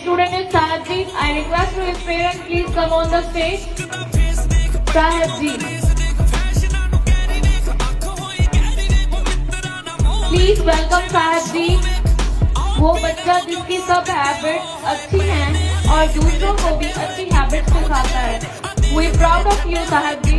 student is Sahibji. I request to his parents please come on the stage. Sahibji. Please welcome Sahibji. वो बच्चा जिसकी सब habits अच्छी हैं और दूसरों को भी अच्छी हैबिट्स सिखाता है. We proud of you, Sahibji.